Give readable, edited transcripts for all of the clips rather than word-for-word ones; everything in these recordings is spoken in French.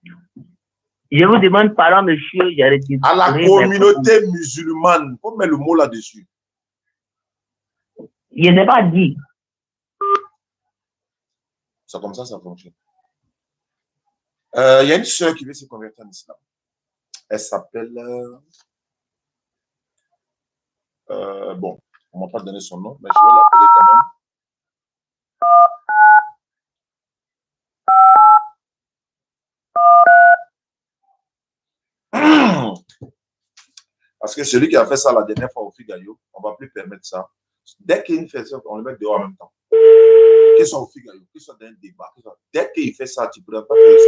Je vous demande pardon, monsieur. À la communauté musulmane. Faut mettre le mot là-dessus. Je n'ai pas dit. C'est comme ça fonctionne. Il y a une sœur qui veut se convertir en islam. Elle s'appelle... bon, on ne m'a pas donné son nom, mais je vais l'appeler quand même. Parce que celui qui a fait ça la dernière fois au Figayo, on ne va plus permettre ça. Dès qu'il fait ça, on le met dehors en même temps. Qu'il soit au Figayo, qu'il soit dans un débat. Dès qu'il fait ça, tu ne pourrais pas faire ça.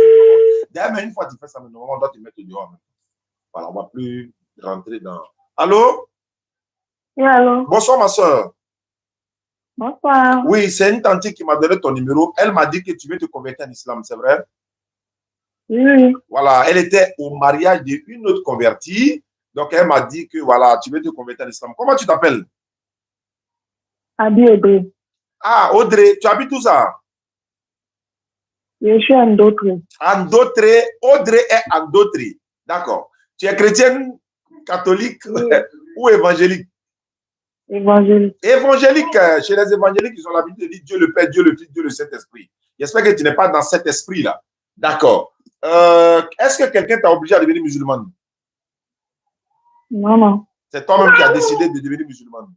D'ailleurs, une fois que tu fais ça, normalement, on doit te mettre dehors en même temps. Voilà, on ne va plus rentrer dans... Allô? Oui, allô? Bonsoir, ma soeur. Bonsoir. Oui, c'est une tante qui m'a donné ton numéro. Elle m'a dit que tu veux te convertir en islam, c'est vrai? Oui. Voilà, elle était au mariage d'une autre convertie. Donc, elle m'a dit que voilà, tu veux te convertir en islam. Comment tu t'appelles? Abi Audrey. Ah, Audrey, tu habites où ça? Je suis en Dautré. En Dautré, Audrey est en Dautré. D'accord. Tu es chrétienne, catholique ou évangélique? Évangélique. Évangélique, chez les évangéliques, ils ont l'habitude de dire Dieu le Père, Dieu le Fils, Dieu le Saint-Esprit. J'espère que tu n'es pas dans cet esprit-là. D'accord. Est-ce que quelqu'un t'a obligé à devenir musulmane? Non, non. C'est toi-même qui as décidé de devenir musulmane.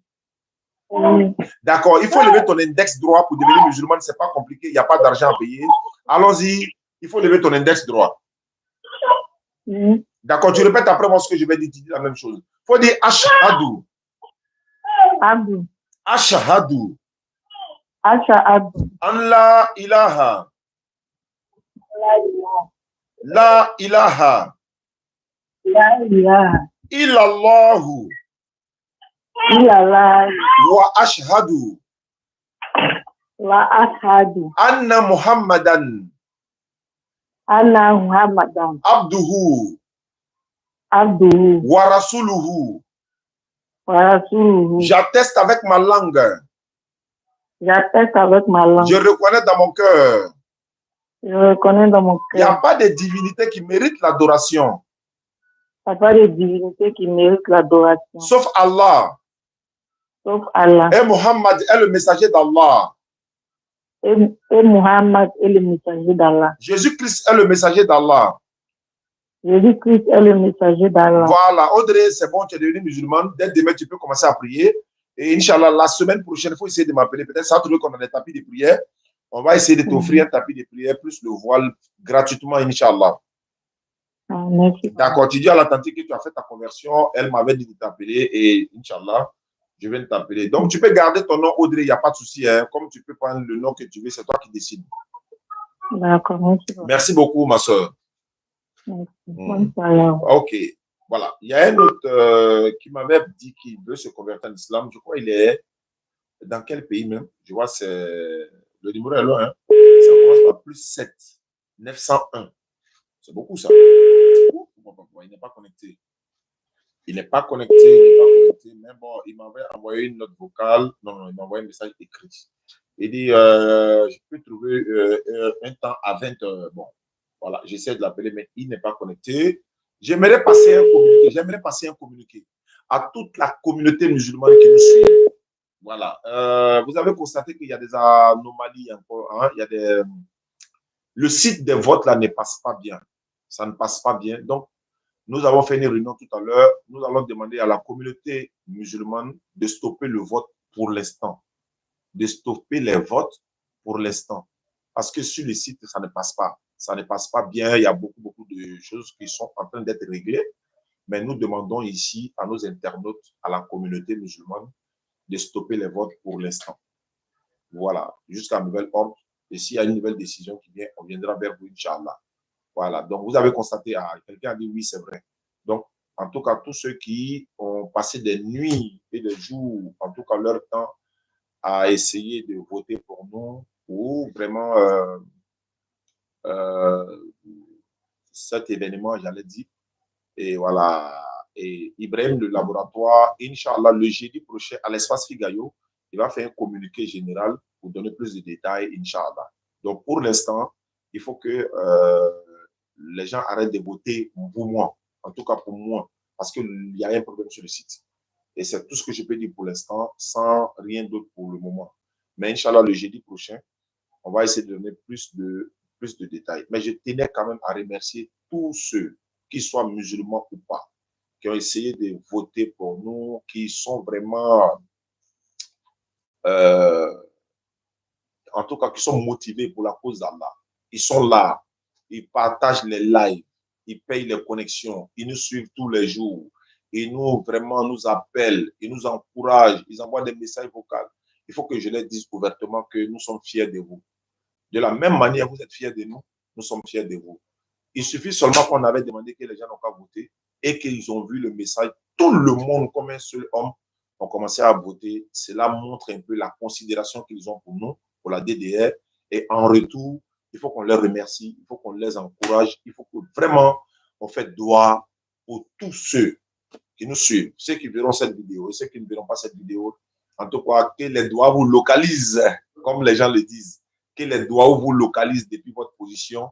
Oui. D'accord. Il faut lever ton index droit pour devenir musulmane. Ce n'est pas compliqué. Il n'y a pas d'argent à payer. Allons-y. Il faut lever ton index droit. Oui. D'accord. Tu répètes après moi ce que je vais dire. Tu dis la même chose. Il faut dire Ashhadu. Abdou. Ashhadu. Ashhadu. An la ilaha. La ilaha. La ilaha. Illallahu. Illallah. Wa ashhadu. Wa ashhadu. Anna Muhammadan. Anna Muhammadan. Abduhu. Abduhu. Wa rasuluhu. Wa rasuluhu. J'atteste avec ma langue. J'atteste avec ma langue. Je reconnais dans mon cœur. Je reconnais dans mon Il n'y a cœur. pas de divinité qui mérite l'adoration. Il n'y a pas de divinité qui mérite l'adoration. Sauf Allah. Sauf Allah. Et Muhammad est le messager d'Allah. Et Muhammad est le messager d'Allah. Jésus-Christ est le messager d'Allah. Jésus-Christ est le messager d'Allah. Voilà, Audrey, c'est bon, tu es devenu musulmane. Dès demain, tu peux commencer à prier. Et Inch'Allah, la semaine prochaine, il faut essayer de m'appeler. Peut-être ça va trouver qu'on a des tapis de prière. On va essayer de t'offrir un tapis de prière plus le voile gratuitement, Inch'Allah. Merci. D'accord, tu dis à la tante que tu as fait ta conversion. Elle m'avait dit de t'appeler et Inch'Allah, je vais t'appeler. Donc, tu peux garder ton nom, Audrey, il n'y a pas de souci. Hein. Comme tu peux prendre le nom que tu veux, c'est toi qui décides. D'accord, merci. Merci beaucoup, ma soeur. Merci. Ok, voilà. Il y a un autre qui m'avait dit qu'il veut se convertir en islam. Je crois qu'il est dans quel pays même? Je vois, c'est le numéro est loin. Hein. Ça commence par +7 901. C'est beaucoup ça. Il n'est pas connecté. Il n'est pas connecté, mais bon, il m'avait envoyé une note vocale. Non, il m'a envoyé un message écrit. Il dit, je peux trouver un temps à 20 heures. Bon, voilà, j'essaie de l'appeler, mais il n'est pas connecté. J'aimerais passer un communiqué à toute la communauté musulmane qui nous suit. Voilà. Vous avez constaté qu'il y a des anomalies encore. Hein? Il y a le site des votes là ne passe pas bien. Ça ne passe pas bien. Donc, nous avons fait une réunion tout à l'heure. Nous allons demander à la communauté musulmane de stopper le vote pour l'instant. De stopper les votes pour l'instant. Parce que sur le site, ça ne passe pas. Ça ne passe pas bien. Il y a beaucoup de choses qui sont en train d'être réglées. Mais nous demandons ici à nos internautes, à la communauté musulmane, de stopper les votes pour l'instant. Voilà. Jusqu'à nouvel ordre. Et s'il y a une nouvelle décision qui vient, on viendra vers vous, Inch'Allah. Voilà, donc vous avez constaté, quelqu'un a dit oui, c'est vrai. Donc, en tout cas, tous ceux qui ont passé des nuits et des jours, en tout cas leur temps, à essayer de voter pour nous, ou vraiment cet événement, j'allais dire. Et voilà, et Ibrahim, le laboratoire, Inch'Allah, le jeudi prochain, à l'espace Figayo, il va faire un communiqué général pour donner plus de détails, Inch'Allah. Donc, pour l'instant, il faut que les gens arrêtent de voter pour moi. En tout cas pour moi. Parce qu'il y a un problème sur le site. Et c'est tout ce que je peux dire pour l'instant, sans rien d'autre pour le moment. Mais Inch'Allah, le jeudi prochain, on va essayer de donner plus de détails. Mais je tenais quand même à remercier tous ceux, qui soient musulmans ou pas, qui ont essayé de voter pour nous, qui sont vraiment, en tout cas, qui sont motivés pour la cause d'Allah. Ils sont là, ils partagent les lives, ils payent les connexions, ils nous suivent tous les jours, ils nous appellent, ils nous encouragent, ils envoient des messages vocaux. Il faut que je les dise ouvertement que nous sommes fiers de vous. De la même manière, vous êtes fiers de nous, nous sommes fiers de vous. Il suffit seulement qu'on avait demandé que les gens n'ont pas voté et qu'ils ont vu le message. Tout le monde, comme un seul homme, ont commencé à voter. Cela montre un peu la considération qu'ils ont pour nous, pour la DDR. Et en retour, il faut qu'on les remercie, il faut qu'on les encourage, il faut que vraiment on fait doigt pour tous ceux qui nous suivent, ceux qui verront cette vidéo et ceux qui ne verront pas cette vidéo. En tout cas, que les doigts vous localisent, comme les gens le disent. Que les doigts vous localisent depuis votre position.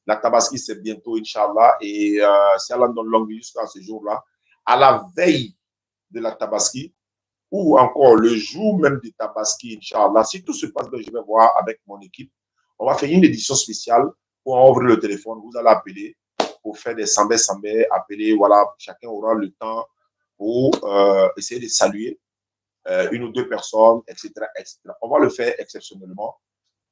La Tabaski, c'est bientôt, Inch'Allah. Et si Allah donne longue vie jusqu'à ce jour-là, à la veille de la Tabaski, ou encore le jour même de Tabaski, Inch'Allah, si tout se passe bien, je vais voir avec mon équipe. On va faire une édition spéciale pour ouvrir le téléphone. Vous allez appeler pour faire des sambé, appeler, voilà, chacun aura le temps pour essayer de saluer une ou deux personnes, etc., etc. On va le faire exceptionnellement.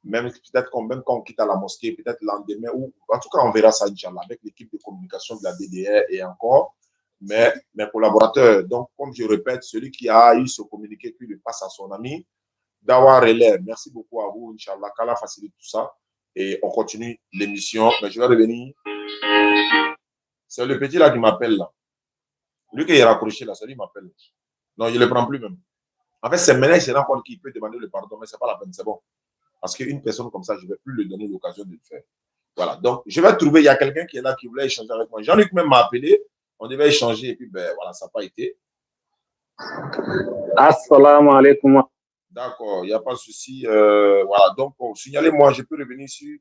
Même peut-être même quand on quitte à la mosquée, peut-être le lendemain, ou en tout cas, on verra ça, Inch'Allah, avec l'équipe de communication de la DDR et encore, mais mes collaborateurs. Donc, comme je répète, celui qui a eu ce communiqué, puis le passe à son ami, Dawa Relais. Merci beaucoup à vous, Inch'Allah, qu'Allah facilite tout ça. Et on continue l'émission. Mais je vais revenir. C'est le petit là qui m'appelle là. Lui qui est raccroché là, c'est lui qui m'appelle. Non, je ne le prends plus même. En fait, c'est maintenant qu'il se rend compte qu'il peut demander le pardon, mais ce n'est pas la peine, c'est bon. Parce qu'une personne comme ça, je ne vais plus lui donner l'occasion de le faire. Voilà. Donc, je vais trouver, il y a quelqu'un qui est là qui voulait échanger avec moi. Jean-Luc même m'a appelé. On devait échanger et puis, ben voilà, ça n'a pas été. Assalamu alaikum. D'accord, il n'y a pas de souci. Voilà. Donc, signalez-moi, je peux revenir sur.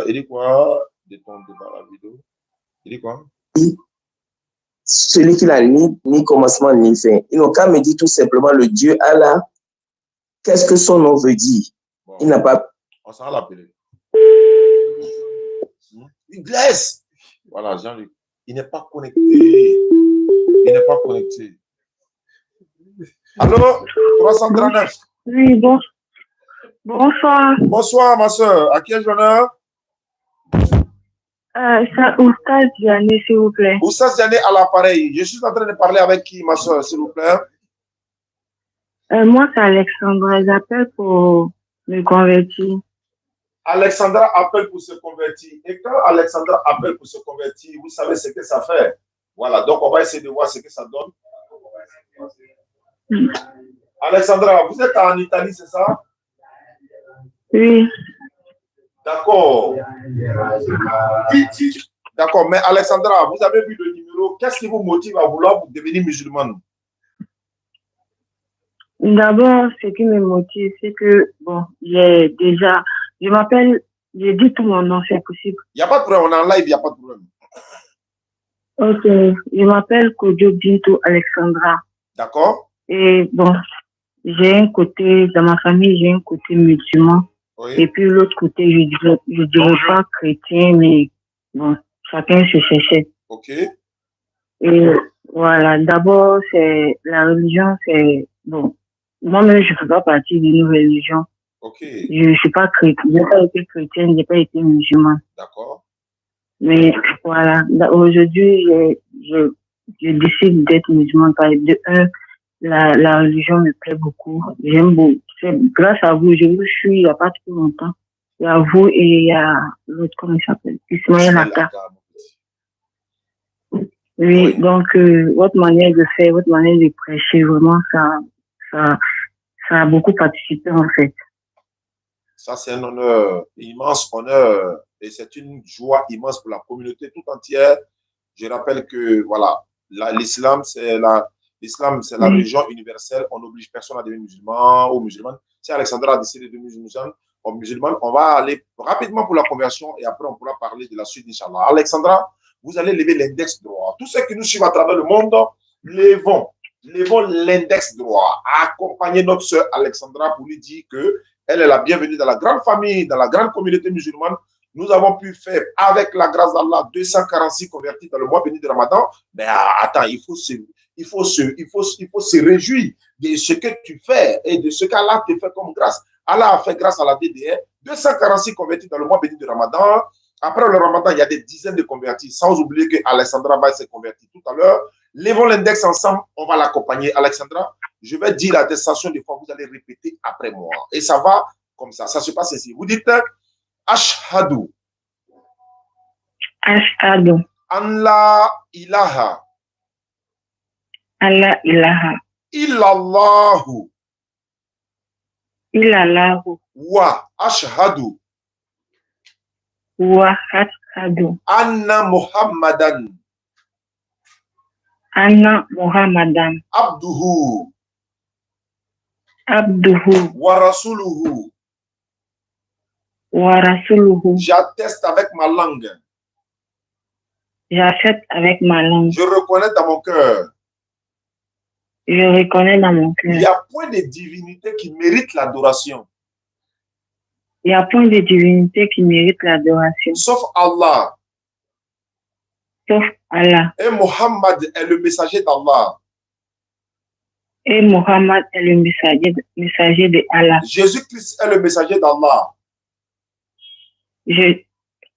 Il dit quoi de ton débat la vidéo? Il dit quoi? Celui qui n'a ni commencement ni fin. Il n'a qu'à me dire tout simplement le Dieu Allah. Qu'est-ce que son nom veut dire? Bon, il n'a pas. On s'en va l'appeler. Il blesse. Voilà, Jean-Luc. Il n'est pas connecté. Il n'est pas connecté. Allô? 339. Oui, bon. Bonsoir. Bonsoir, ma soeur. À qui ai-je l'honneur? C'est Oustaz Diané, s'il vous plaît. Oustaz Diané à l'appareil. Je suis en train de parler avec qui, ma soeur, s'il vous plaît? Moi, c'est Alexandra. J'appelle pour me convertir. Alexandra appelle pour se convertir. Et quand Alexandra appelle pour se convertir, vous savez ce que ça fait. Voilà, donc on va essayer de voir ce que ça donne. Alexandra, vous êtes en Italie, c'est ça? Oui. D'accord. D'accord, mais Alexandra, vous avez vu le numéro. Qu'est-ce qui vous motive à vouloir devenir musulmane? D'abord, ce qui me motive, c'est que, bon, je m'appelle, j'ai dit tout mon nom, c'est possible. Il n'y a pas de problème, on est en live, il n'y a pas de problème. Ok, je m'appelle Kodjo Bintou Alexandra. D'accord. Et bon, j'ai un côté, dans ma famille, j'ai un côté musulman. Oui. Et puis l'autre côté, je dirais pas chrétien, mais bon, chacun se cherchait. Ok. Et voilà, d'abord, c'est la religion, c'est bon. Moi-même, je ne fais pas partie d'une religion. Ok. Je ne suis pas chrétienne, je n'ai pas été chrétienne, je n'ai pas été musulmane. D'accord. Mais voilà, aujourd'hui, je décide d'être musulmane. De un, la religion me plaît beaucoup. J'aime beaucoup. Grâce à vous, je vous suis il n'y a pas trop longtemps. Il y a vous et il y a l'autre, comment il s'appelle? Ismaël Aka. Oui, donc votre manière de faire, votre manière de prêcher, vraiment, ça a beaucoup participé en fait. Ça, c'est un honneur, immense honneur, et c'est une joie immense pour la communauté tout entière. Je rappelle que, voilà, l'islam, c'est la religion universelle. On n'oblige personne à devenir musulman ou musulmane. Si Alexandra a décidé de devenir musulmane, aux musulmanes. On va aller rapidement pour la conversion et après on pourra parler de la suite, Inch'Allah. Alexandra, vous allez lever l'index droit. Tous ceux qui nous suivent à travers le monde, levons l'index droit. Accompagnez notre sœur Alexandra pour lui dire qu'elle est la bienvenue dans la grande famille, dans la grande communauté musulmane. Nous avons pu faire, avec la grâce d'Allah, 246 convertis dans le mois béni de Ramadan. Mais attends, il faut se réjouir de ce que tu fais et de ce qu'Allah te fait comme grâce. Allah a fait grâce à la DDR. 246 convertis dans le mois béni de Ramadan. Après le Ramadan, il y a des dizaines de convertis, sans oublier que Alexandra va se convertir tout à l'heure. Levons l'index ensemble, on va l'accompagner. Alexandra, je vais dire la destination des fois, vous allez répéter après moi. Et ça va comme ça, ça se passe ainsi. Vous dites Ashhadu. Ashhadu. An la ilaha. Allah ilaha. Illallahu. Illallahu. Wa ashhadu. Wa ashhadu. Anna Muhammadan. Anna Muhammadan. Abduhu. Abduhu. Wa rasuluhu. Wa rasuluhu. J'atteste avec ma langue. J'achète avec ma langue. Je reconnais dans mon cœur. Je reconnais dans mon Il cœur. n'y a point de divinité qui mérite l'adoration. Il n'y a point de divinité qui mérite l'adoration. Sauf Allah. Sauf Allah. Et Mohammed est le messager d'Allah. Et Mohammed est le messager de Allah. Jésus-Christ est le messager d'Allah.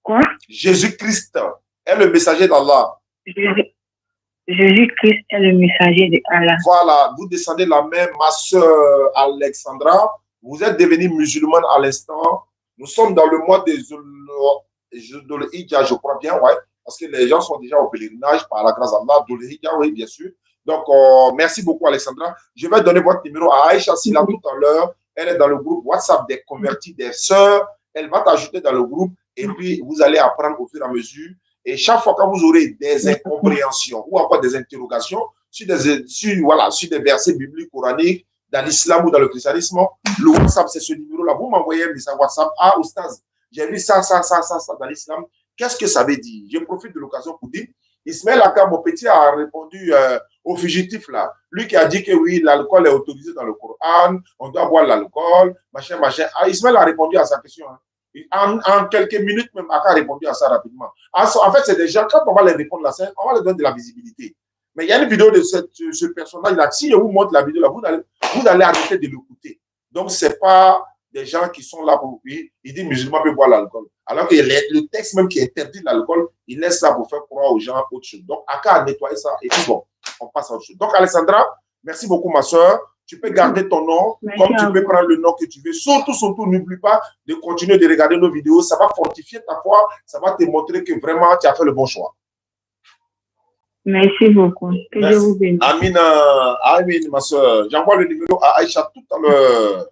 Quoi? Jésus-Christ est le messager d'Allah. Jésus-Christ est le messager de Allah. Voilà, vous descendez la main, ma soeur Alexandra. Vous êtes devenue musulmane à l'instant. Nous sommes dans le mois de Dhul-Hijjah, je crois bien, ouais, parce que les gens sont déjà au pèlerinage par la grâce d'Allah. Dhul-Hijjah, oui, bien sûr. Donc, merci beaucoup, Alexandra. Je vais donner votre numéro à Aïcha Silla tout à l'heure. Elle est dans le groupe WhatsApp des convertis des sœurs. Elle va t'ajouter dans le groupe et puis vous allez apprendre au fur et à mesure. Et chaque fois que vous aurez des incompréhensions ou encore des interrogations sur des versets bibliques, coraniques, dans l'islam ou dans le christianisme, le WhatsApp, c'est ce numéro-là. Vous m'envoyez un message WhatsApp. Ah, Oustaz, j'ai vu ça dans l'islam. Qu'est-ce que ça veut dire? Je profite de l'occasion pour dire, Ismaël Aka, mon petit, a répondu au fugitif là. Lui qui a dit que oui, l'alcool est autorisé dans le Coran, on doit boire l'alcool, machin. Ah, Ismaël a répondu à sa question. Hein. En quelques minutes, même, Aka a répondu à ça rapidement. En fait, c'est des gens, quand on va les répondre là, on va leur donner de la visibilité. Mais il y a une vidéo de ce personnage-là. Si je vous montre la vidéo là, vous allez arrêter de l'écouter. Donc, ce n'est pas des gens qui sont là pour... Il dit musulman peut boire l'alcool. Alors que le texte même qui interdit l'alcool, il laisse ça pour faire croire aux gens autre chose. Donc, Aka a nettoyé ça et puis bon, on passe à autre chose. Donc, Alessandra, merci beaucoup, ma soeur. Tu peux garder ton nom, comme tu peux prendre le nom que tu veux. Surtout, n'oublie pas de continuer de regarder nos vidéos. Ça va fortifier ta foi. Ça va te montrer que vraiment, tu as fait le bon choix. Merci beaucoup. Que Dieu vous bénisse. Amin, ma soeur. J'envoie le numéro à Aïcha tout à l'heure.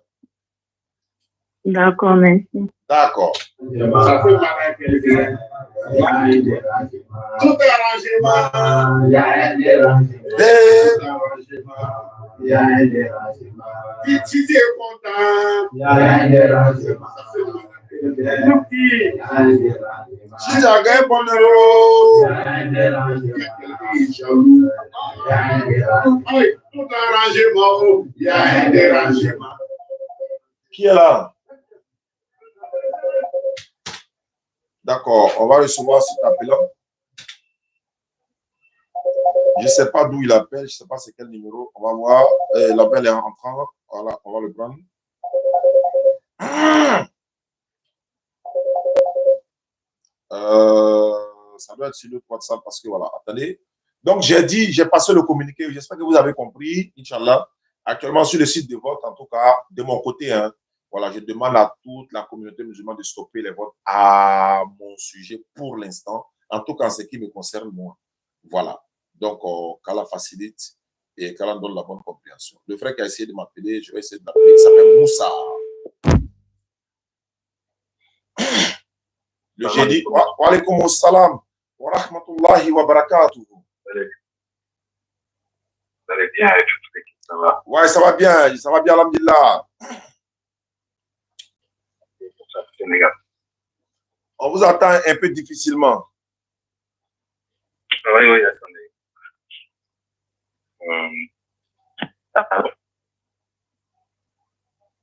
D'accord, merci. D'accord. Tout est si tu es content, si tu as gagné bon euro, tout arrangement, il y a un dérangement. Qui est là? D'accord, on va recevoir cet appel-là. Je ne sais pas d'où il appelle, je ne sais pas c'est quel numéro. On va voir. L'appel est entrant. Voilà, on va le prendre. Ça doit être sur le WhatsApp parce que voilà, attendez. Donc, j'ai passé le communiqué. J'espère que vous avez compris, Inch'Allah. Actuellement, sur le site de vote, en tout cas, de mon côté, hein, voilà, je demande à toute la communauté musulmane de stopper les votes à mon sujet pour l'instant, en tout cas en ce qui me concerne moi. Voilà. Donc, qu'Allah facilite et qu'Allah donne la bonne compréhension. Le frère qui a essayé de m'appeler, je vais essayer de l'appeler. Il s'appelle Moussa. Le jeudi, wa alaykoum salam wa rahmatullahi wa barakatuh. Vous allez bien et toute l'équipe, ça va? Ouais, ça va bien, alhamdulillah. du Sénégal. On vous entend un peu difficilement. Oui, attendez.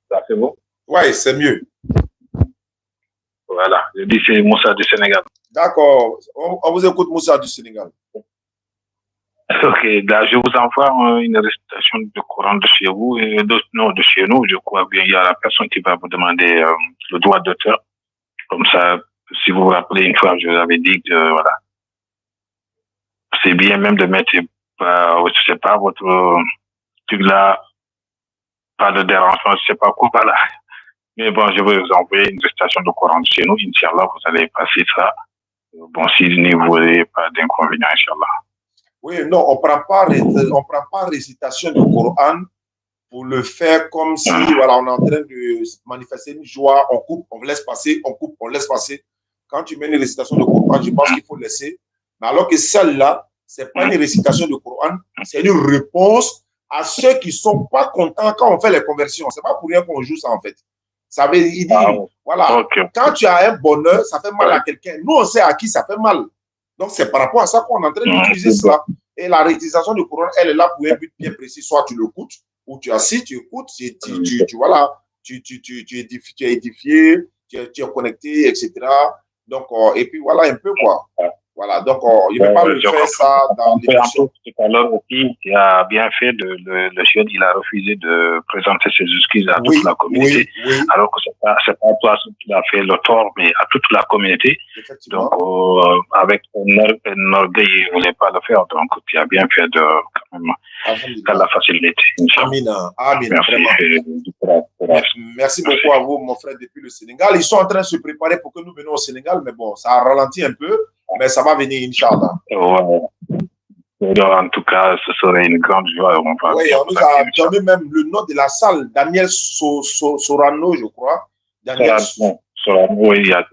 Ça, c'est bon? Oui, c'est mieux. Voilà, je dis c'est Moussa du Sénégal. D'accord. On vous écoute, Moussa du Sénégal. Ok, là, je vous envoie une récitation de Coran de chez vous et de chez nous. Je crois bien il y a la personne qui va vous demander le droit d'auteur. Comme ça, si vous vous rappelez une fois, je vous avais dit que voilà, c'est bien même de mettre, je sais pas, votre truc là, pas de dérangement, je sais pas quoi, voilà. Mais bon, je vais vous envoyer une récitation de Coran de chez nous. Inch'Allah, vous allez passer ça. Bon, si vous n'avez pas d'inconvénient, Inch'Allah. Oui, non, on prend pas récitation du Coran pour le faire comme si, voilà, on est en train de manifester une joie, on coupe, on laisse passer, on coupe, on laisse passer. Quand tu mets une récitation de Coran, je pense qu'il faut laisser. Mais alors que celle-là, c'est pas une récitation de Coran, c'est une réponse à ceux qui sont pas contents quand on fait les conversions. C'est pas pour rien qu'on joue ça, en fait. Ça veut dire, il dit, voilà, quand tu as un bonheur, ça fait mal à quelqu'un. Nous, on sait à qui ça fait mal. Donc, c'est par rapport à ça qu'on est en train d'utiliser cela. Et la récitation du Coran, elle est là pour un but bien précis. Soit tu l'écoutes, ou tu assis, tu écoutes, voilà, tu es édifié, tu es connecté, etc. Donc, et puis voilà un peu quoi. Voilà, donc je ne vais pas le faire ça dans l'émission. Tout à l'heure aussi, il a bien fait, le chef, il a refusé de présenter ses excuses à toute la communauté, alors que c'est pas toi qui a fait le tort, mais à toute la communauté. Donc, avec un orgueil, il ne voulait pas le faire, donc tu as bien fait de quand même faire la facilité. Amina, merci beaucoup à vous, mon frère, depuis le Sénégal. Ils sont en train de se préparer pour que nous venions au Sénégal, mais bon, ça a ralenti un peu. Mais ça va venir, Inch'Allah. En tout cas, ce serait une grande joie. On nous a donné même le nom de la salle, Daniel Sorano, je crois. Daniel Sorano, oui, il y a.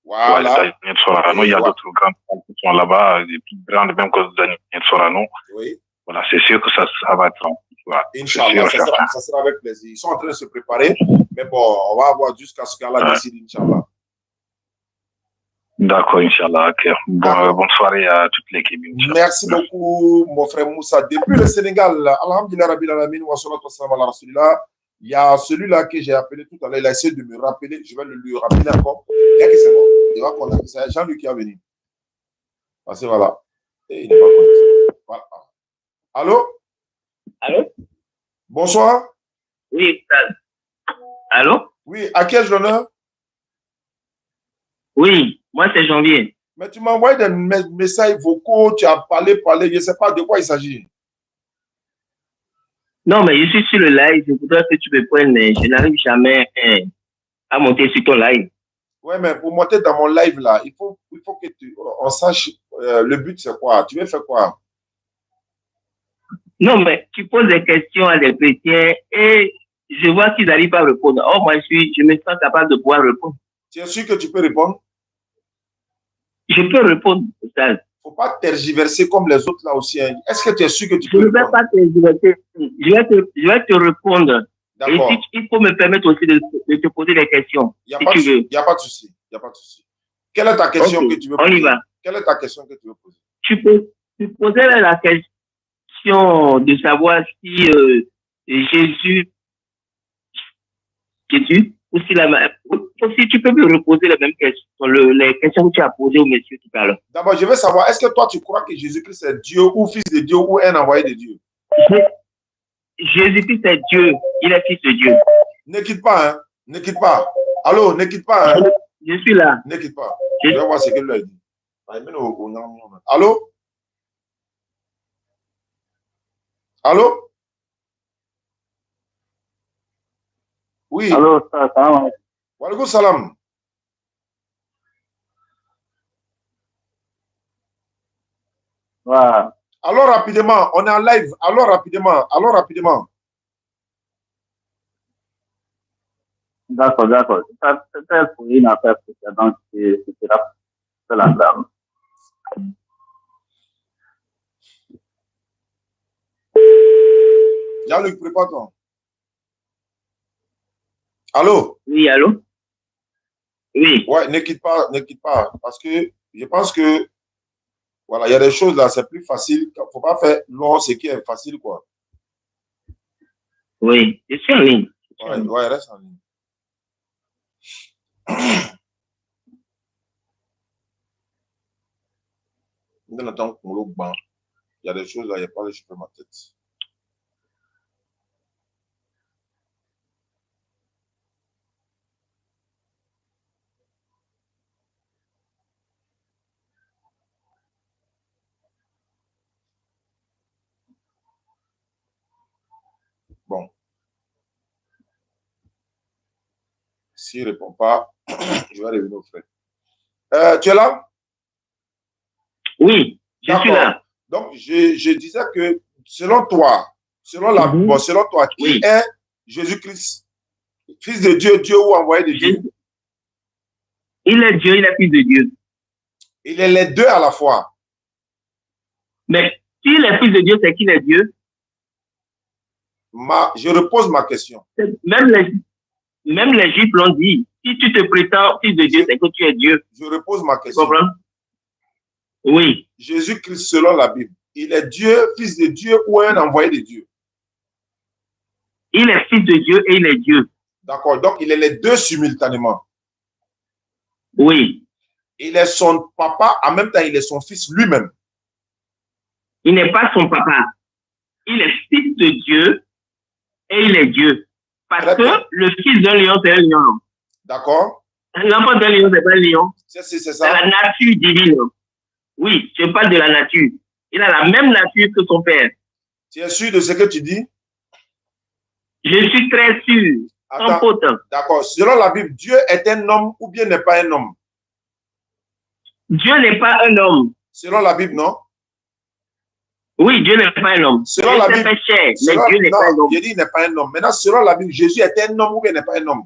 Voilà. Daniel Sorano, il y a d'autres grandes salles qui sont là-bas, des plus grandes même que Daniel Sorano. Oui. Voilà, c'est sûr que ça va être. Voilà, Inch'Allah, ça sera avec plaisir. Ils sont en train de se préparer, mais bon, on va avoir jusqu'à ce qu'Allah décide, Inch'Allah. D'accord, Inch'Allah. Okay. Bonne soirée à toute l'équipe. Merci beaucoup, mon frère Moussa. Depuis le Sénégal, Alhamdulillah Rabbil Alamin, wa salatu wa salam ala Rasulillah. Il y a celui-là que j'ai appelé tout à l'heure, il a essayé de me rappeler, je vais le lui rappeler encore. Bien que c'est bon, il va contacter. C'est Jean-Luc qui est venu. Parce que voilà, et il n'est pas connecté. Voilà. Allô? Allô? Bonsoir. Oui, allô? Oui, à qui ai-je l'honneur? Oui, moi c'est Janvier. Mais tu m'as envoyé des messages vocaux, tu as parlé, je ne sais pas de quoi il s'agit. Non, mais je suis sur le live, je voudrais que tu me prennes, mais je n'arrive jamais à monter sur ton live. Oui, mais pour monter dans mon live là, il faut que on sache le but c'est quoi. Tu veux faire quoi? Non, mais tu poses des questions à des chrétiens et je vois qu'ils n'arrivent pas à répondre. Oh, moi je me sens capable de pouvoir répondre. Tu es sûr que tu peux répondre? Je peux répondre. Il ne faut pas tergiverser comme les autres là aussi. Hein. Est-ce que tu es sûr que tu peux répondre? Je ne vais pas tergiverser. Je vais te répondre. Et si, il faut me permettre aussi de te poser des questions. Il n'y a pas de souci. Quelle est ta question que tu veux poser? On y va. Quelle est ta question que tu veux poser? Tu posais la question de savoir si Jésus, ou si tu peux me reposer les mêmes questions, les questions que tu as posées au monsieur tout à l'heure. D'abord, je veux savoir, est-ce que toi, tu crois que Jésus-Christ est Dieu ou fils de Dieu ou un envoyé de Dieu? Jésus-Christ est Dieu, il est fils de Dieu. Ne quitte pas, hein? Ne quitte pas. Allô, ne quitte pas, hein? Je suis là. Ne quitte pas. Je vais voir ce qu'il lui a dit. Allô? Allô? Oui. Allô, salam. Wa alaikum salam. Ouais. Alors rapidement, on est en live. Alors rapidement. D'accord. C'était pour une affaire précédente qui sera la grave. Jean-Luc, prépare-toi. Allô? Oui, allô? Oui. Ouais, ne quitte pas. Parce que je pense que, voilà, il y a des choses là, c'est plus facile. Il ne faut pas faire long ce qui est facile, quoi. Oui, je suis en ligne. Ouais, reste en ligne. On attend qu'on l'eau banc. Il y a des choses là, il n'y a pas de cheveux dans ma tête. Bon. S'il ne répond pas, je vais revenir au frère. Tu es là? Oui, je suis là. Donc, je disais que selon toi, selon toi, qui est Jésus-Christ, fils de Dieu, Dieu ou envoyé de Dieu? Il est Dieu, il est fils de Dieu. Il est les deux à la fois. Mais s'il est fils de Dieu, c'est qu'il est Dieu. Je repose ma question. Même les Juifs l'ont dit. Si tu te prétends fils de Dieu, c'est que tu es Dieu. Je repose ma question. Tu comprends? Oui. Jésus-Christ, selon la Bible, il est Dieu, fils de Dieu ou un envoyé de Dieu? Il est fils de Dieu et il est Dieu. D'accord. Donc, il est les deux simultanément. Oui. Il est son papa, en même temps, il est son fils lui-même. Il n'est pas son papa. Il est fils de Dieu et il est Dieu. Parce que le fils d'un lion, c'est un lion. D'accord. L'enfant d'un lion, c'est pas un lion. C'est ça. C'est la nature divine. Oui, je parle de la nature. Il a la même nature que son père. Tu es sûr de ce que tu dis? Je suis très sûr. Sans faute. D'accord. Selon la Bible, Dieu est un homme ou bien n'est pas un homme? Dieu n'est pas un homme. Selon la Bible, non? Oui, Dieu n'est pas un homme. Selon la Bible, mais Dieu n'est pas un homme. Dieu dit qu'il n'est pas un homme. Maintenant, selon la Bible, Jésus est un homme ou bien n'est pas un homme?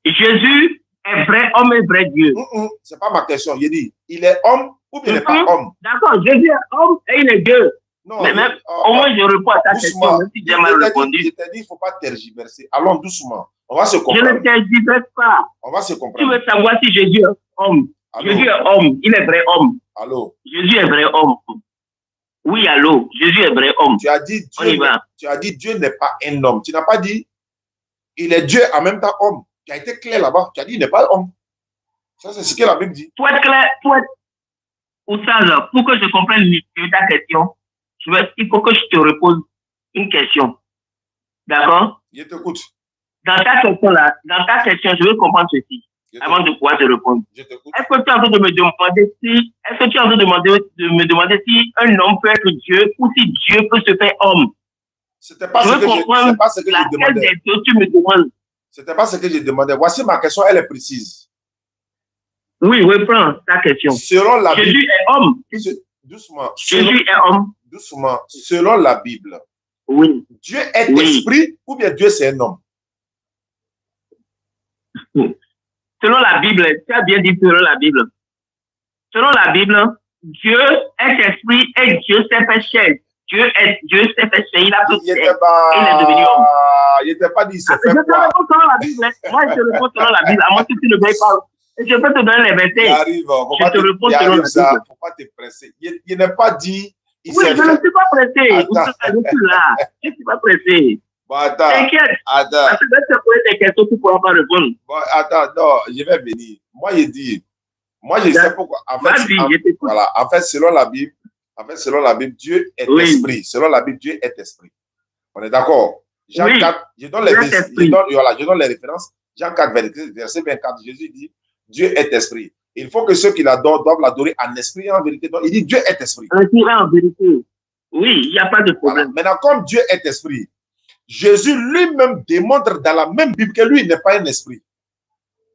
Jésus est vrai homme et vrai Dieu. C'est pas ma question. Il dit, il est homme ou bien il n'est pas homme? D'accord, Jésus est homme et il est Dieu. Non, mais même, au moins, je réponds à ta question, même si j'ai mal répondu. Je t'ai dit, il ne faut pas tergiverser. Allons doucement. On va se comprendre. Je ne tergiverse pas. On va se comprendre. Tu veux savoir si Jésus est homme? Allô? Jésus est homme. Il est vrai homme. Allô? Jésus est vrai homme. Oui, allô? Jésus est vrai homme. Tu as dit Dieu n'est pas un homme. Tu n'as pas dit il est Dieu en même temps homme. Tu as été clair là-bas. Tu as dit il n'est pas homme. Ça, c'est ce que la Bible dit. Pour être clair, Oussaz, pour que je comprenne ta question, il faut que je te repose une question. D'accord? Je t'écoute. Dans ta question, je veux comprendre ceci avant de pouvoir te répondre. Est-ce que tu es en train de me demander si un homme peut être Dieu ou si Dieu peut se faire homme? C'était pas ce que je demandais. Tu me demandes. C'était pas ce que je demandais. Voici ma question, elle est précise. Oui, reprends ta question. Selon la Bible. Jésus est homme. Doucement. Jésus est homme. Doucement. Selon la Bible. Oui. Dieu est esprit ou bien Dieu c'est un homme? Selon la Bible, tu as bien dit selon la Bible. Selon la Bible, Dieu est esprit et Dieu s'est fait chair. Dieu s'est fait chair. Il a pris chair. Il est devenu homme. Il n'était pas dit c'est fait Je te réponds selon la Bible. Moi, je te réponds selon la Bible. À moins que tu ne veuilles pas. Je peux te donner les versets. Je te réponds selon la Bible. Il ne faut pas te presser. Il n'est pas dit. Oui, je ne suis pas pressé. Je suis là. Je ne suis pas pressé. Bon, attends. T'inquiète. Attends. Parce que si tu poses des questions, tu ne pourras pas répondre. Bon, attends, non, je vais venir. Moi, je sais pourquoi. En fait, selon la Bible, Dieu est esprit. Selon la Bible, Dieu est esprit. On est d'accord? Jean 4, je donne les références. Jean 4, verset 24, Jésus dit, Dieu est esprit. Il faut que ceux qui l'adorent doivent l'adorer en esprit et en vérité. Donc, il dit, Dieu est esprit. En vérité. Oui, il n'y a pas de problème. Voilà. Maintenant, comme Dieu est esprit, Jésus lui-même démontre dans la même Bible que lui n'est pas un esprit.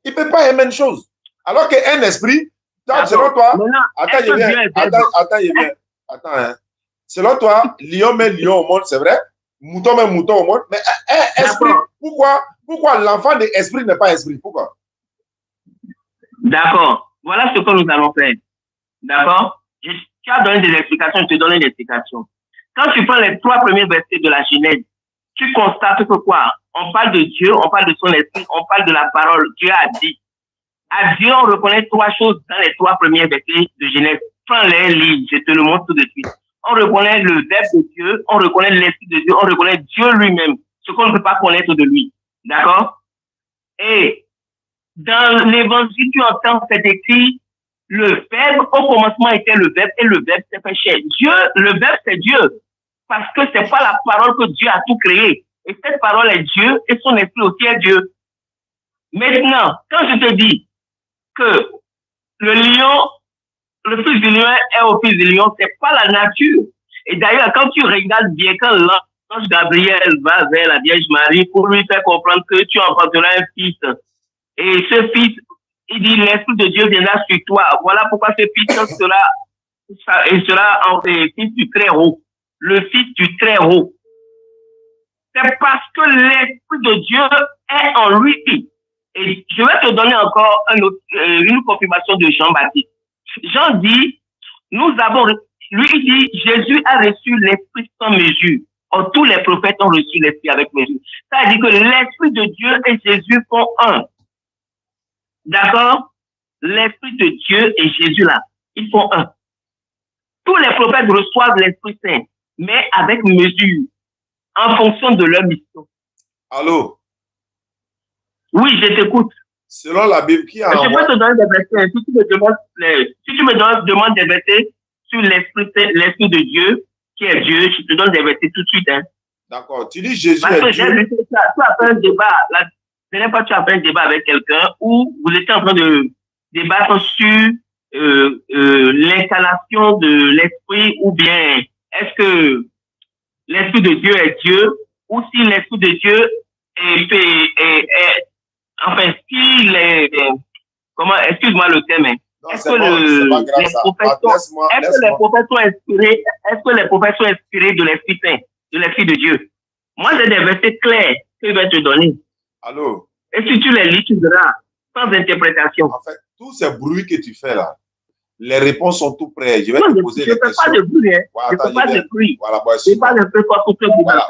Il ne peut pas aimer une chose. Alors qu'un esprit, selon toi, attends, je viens. Attends, hein. Selon toi, lion met lion au monde, c'est vrai? Mouton met mouton au monde. Mais esprit, pourquoi l'enfant de esprit n'est pas esprit? Pourquoi? D'accord. Voilà ce que nous allons faire. D'accord? Tu as donné des explications, je te donne des explications. Quand tu prends les 3 premiers versets de la Genèse, tu constates que quoi? On parle de Dieu, on parle de son esprit, on parle de la parole. Dieu a dit. À Dieu, on reconnaît trois choses dans les trois premiers versets de Genèse. Prends-les, lis, je te le montre tout de suite. On reconnaît le verbe de Dieu, on reconnaît l'esprit de Dieu, on reconnaît Dieu lui-même, ce qu'on ne peut pas connaître de lui. D'accord? Et dans l'évangile, tu entends, c'est écrit, le verbe, au commencement était le verbe, et le verbe s'est fait chair. Dieu, le verbe, c'est Dieu. Parce que c'est pas la parole que Dieu a tout créé. Et cette parole est Dieu, et son esprit aussi est Dieu. Maintenant, quand je te dis que le lion, le fils du lion est au fils du lion, c'est pas la nature. Et d'ailleurs, quand tu regardes bien, quand l'ange Gabriel va vers la Vierge Marie pour lui faire comprendre que tu enfanteras un fils, et ce fils, il dit, l'esprit de Dieu viendra sur toi. Voilà pourquoi ce fils sera le fils du très haut. Le fils du très haut. C'est parce que l'esprit de Dieu est en lui. Et je vais te donner encore une confirmation de Jean-Baptiste. Jean dit, lui il dit, Jésus a reçu l'esprit sans mesure. Or, tous les prophètes ont reçu l'esprit avec mesure. Ça veut dire que l'esprit de Dieu et Jésus font un. D'accord? L'esprit de Dieu et Jésus là, ils font un. Tous les prophètes reçoivent l'Esprit Saint, mais avec mesure, en fonction de leur mission. Allô? Oui, je t'écoute. Selon la Bible, qui a... Je peux te donner des versets. Si tu me demandes des versets sur l'Esprit de Dieu, qui est Dieu, je te donne des versets tout de suite. Hein. D'accord. Tu dis Jésus parce est que Dieu. Tu as fait un débat. La dernière fois, tu as fait un débat avec quelqu'un où vous étiez en train de débattre sur l'incarnation de l'Esprit, ou bien est-ce que l'Esprit de Dieu est Dieu, ou si l'Esprit de Dieu enfin, s'il est, comment, excuse-moi le terme, est-ce que les prophètes sont inspirés de l'Esprit Saint, de l'Esprit de Dieu? Moi, j'ai des versets clairs que je vais te donner. Allô? Et si tu les lis, tu verras, sans interprétation. En fait, tous ces bruits que tu fais là, les réponses sont tout prêtes. Je vais te poser les questions. Je ne fais pas de bruit, hein. Ouais, je ne fais pas de bruit. Voilà, bon, je ne fais pas de bruit pour que vous voilà,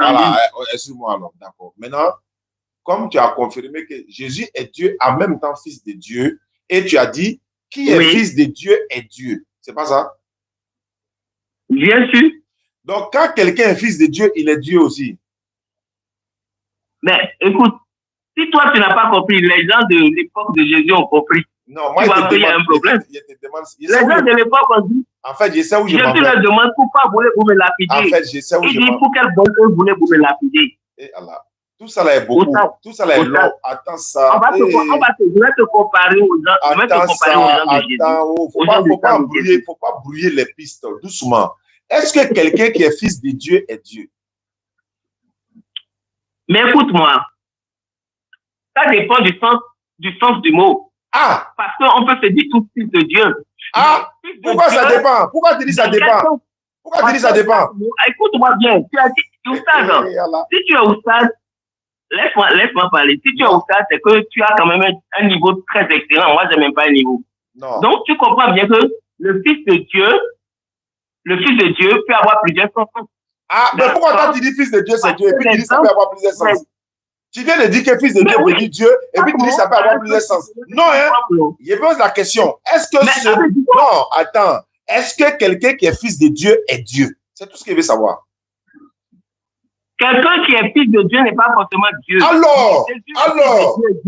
excuse-moi alors, d'accord. Maintenant, comme tu as confirmé que Jésus est Dieu, en même temps fils de Dieu, et tu as dit, qui est fils de Dieu est Dieu. C'est pas ça? Bien sûr. Donc, quand quelqu'un est fils de Dieu, il est Dieu aussi. Mais écoute, si toi tu n'as pas compris, les gens de l'époque de Jésus ont compris. Non, moi, il y a un problème. Les gens de l'époque ont dit, en fait, je sais où je m'en vais. Je leur demande pourquoi voulez-vous me lapider. En fait, je sais où je m'en vais. Il dit, pour quelle bonne chose voulez-vous me lapider. Et Allah. Tout ça là est beaucoup. Tout ça là est long. Attends ça. Je vais te comparer aux gens. De Jésus. Faut pas brouiller les pistes. Doucement. Est-ce que quelqu'un qui est fils de Dieu est Dieu? Mais écoute-moi. Ça dépend du sens du mot. Ah! Parce qu'on peut se dire tout fils de Dieu. Ah! Pourquoi ça dépend? Pourquoi tu dis ça dépend? Pourquoi tu dis ça dépend? Écoute-moi bien. Tu as dit, Oustaz, si tu es Oustaz, laisse-moi parler. Si tu es Oustaz, c'est que tu as quand même un niveau très excellent. Moi, je n'ai même pas un niveau. Non. Donc, tu comprends bien que le fils de Dieu peut avoir plusieurs sens. Ah, mais pourquoi quand tu dis fils de Dieu, c'est Dieu, et puis tu dis ça peut avoir plusieurs sens? Tu viens de dire que fils de Dieu veut dire Dieu, et puis tu dis ça peut avoir plusieurs sens. Non, hein? Je pose la question. Est-ce que non, attends. Est-ce que quelqu'un qui est fils de Dieu est Dieu? C'est tout ce qu'il veut savoir. Quelqu'un qui est fils de Dieu n'est pas forcément Dieu.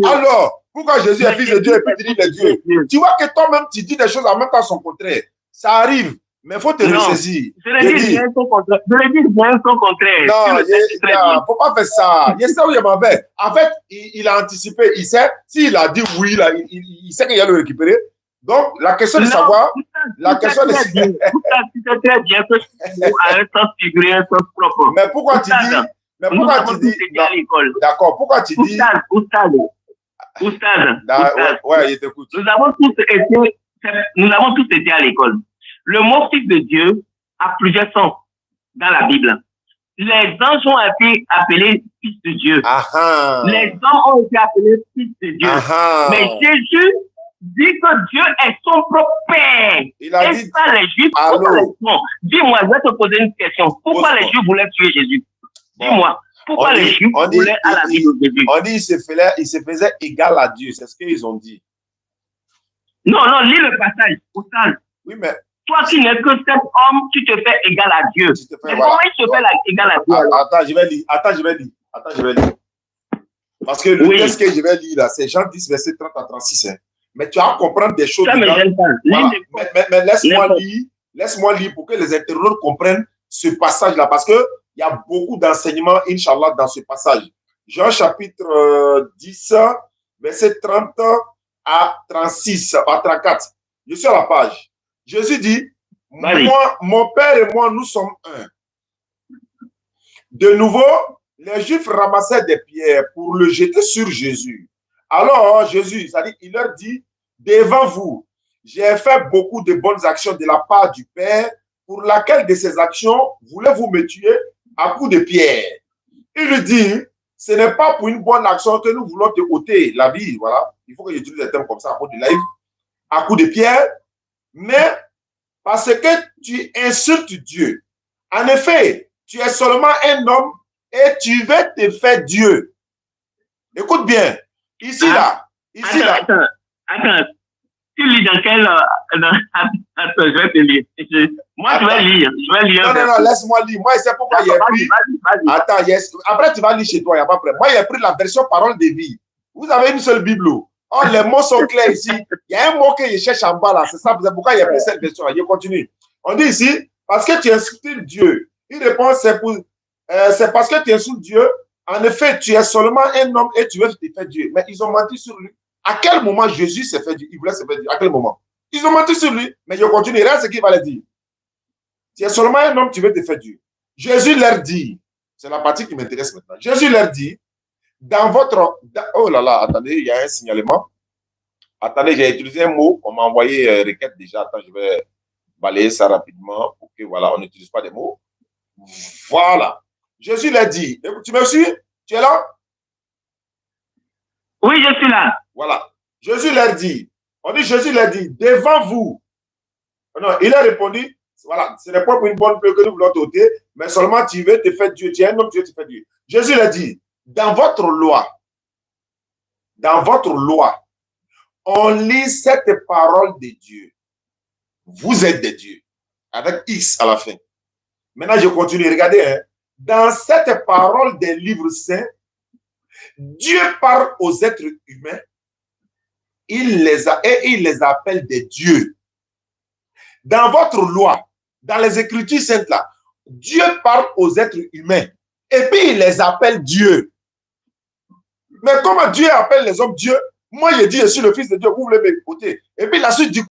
Alors, pourquoi Jésus est fils de Dieu et puis tu dis il est Dieu? Tu vois que toi-même, tu dis des choses en même temps son contraire. Ça arrive, mais il faut te ressaisir. Je le dis bien son contraire. Non, il ne faut pas faire ça. Je sais où je m'en vais. En fait, il a anticipé. Il sait, s'il a dit oui, là, il sait qu'il va le récupérer. Donc, la question de savoir, la question de savoir. Tu sais très bien que à un sens figuré, un sens propre. Mais pourquoi tu dis, d'accord, pourquoi tu dis. Oustaz. Ouais, il t'écoute. Nous avons tous été à l'école. Le mot fils de Dieu a plusieurs sens dans la Bible. Les anges ont été appelés fils de Dieu. Les hommes ont été appelés fils de Dieu. Mais Jésus dit que Dieu est son propre Père. Il a dit ça, les Juifs. Dis-moi, je vais te poser une question. Pourquoi les Juifs voulaient tuer Jésus? Dis-moi. Pourquoi les Juifs voulaient à la vie de Jésus? On dit il se faisait égal à Dieu. C'est ce qu'ils ont dit. Non, lis le passage. Pourtant, oui, mais toi qui n'es que cet homme, tu te fais égal à Dieu. Mais comment il se fait égal à Dieu? Attends, je vais lire. Parce que le texte que je vais lire là, c'est Jean 10, verset 30 à 36. Hein. Mais tu vas comprendre des choses. Ça me gêne pas. Voilà. Mais laisse-moi lire pour que les internautes comprennent ce passage-là. Parce qu'il y a beaucoup d'enseignements, Inch'Allah, dans ce passage. Jean chapitre 10, verset 30 à 36, à 34. Je suis à la page. Jésus dit, moi, mon Père et moi, nous sommes un. De nouveau, les Juifs ramassaient des pierres pour le jeter sur Jésus. Alors, Jésus, c'est-à-dire, il leur dit, devant vous, j'ai fait beaucoup de bonnes actions de la part du Père, pour laquelle de ces actions voulez-vous me tuer à coups de pierre? Il lui dit, ce n'est pas pour une bonne action que nous voulons te ôter la vie, voilà. Il faut que j'utilise des termes comme ça à cause du live, à coups de pierre, mais parce que tu insultes Dieu. En effet, tu es seulement un homme et tu veux te faire Dieu. Écoute bien. Ici, là. Attends. Tu lis dans quel... Attends, je vais te lire. Moi, je vais lire. Non, laisse-moi lire. Moi, c'est pourquoi il a pris... Vas-y. Attends, yes. Après, tu vas lire chez toi, il n'y a pas de problème. Moi, j'ai pris la version parole de vie. Vous avez une seule Bible. Oh, les mots sont clairs ici. Il y a un mot que je cherche en bas, là. C'est ça, c'est pourquoi il a pris cette version. Je continue. On dit ici, parce que tu insultes Dieu. Il répond, c'est parce que tu insultes Dieu. En effet, tu es seulement un homme et tu veux te faire Dieu. Mais ils ont menti sur lui. À quel moment Jésus s'est fait Dieu? Il voulait se faire Dieu. À quel moment? Ils ont menti sur lui. Mais je continue. Regarde ce qu'il va leur dire. Tu es seulement un homme, tu veux te faire Dieu. Jésus leur dit, c'est la partie qui m'intéresse maintenant. Jésus leur dit, oh là là, attendez, il y a un signalement. Attendez, j'ai utilisé un mot. On m'a envoyé requête déjà. Attends, je vais balayer ça rapidement pour que, voilà, on n'utilise pas des mots. Voilà. Jésus l'a dit. Tu me suis? Tu es là? Oui, je suis là. Voilà. Jésus leur dit. On dit, Jésus leur dit, devant vous. Non, il a répondu, voilà, ce n'est pas pour une bonne peur que nous voulons t'ôter, mais seulement tu veux te faire Dieu. Tu es un homme, tu veux te faire Dieu. Jésus l'a dit, dans votre loi, on lit cette parole de Dieu. Vous êtes des dieux. Avec X à la fin. Maintenant, je continue. Regardez, hein. Dans cette parole des livres saints, Dieu parle aux êtres humains. Il les appelle des dieux. Dans votre loi, dans les Écritures saintes là, Dieu parle aux êtres humains. Et puis il les appelle Dieu. Mais comment Dieu appelle les hommes Dieu? Moi, je dis, je suis le fils de Dieu, vous voulez m'écouter. Et puis la suite dit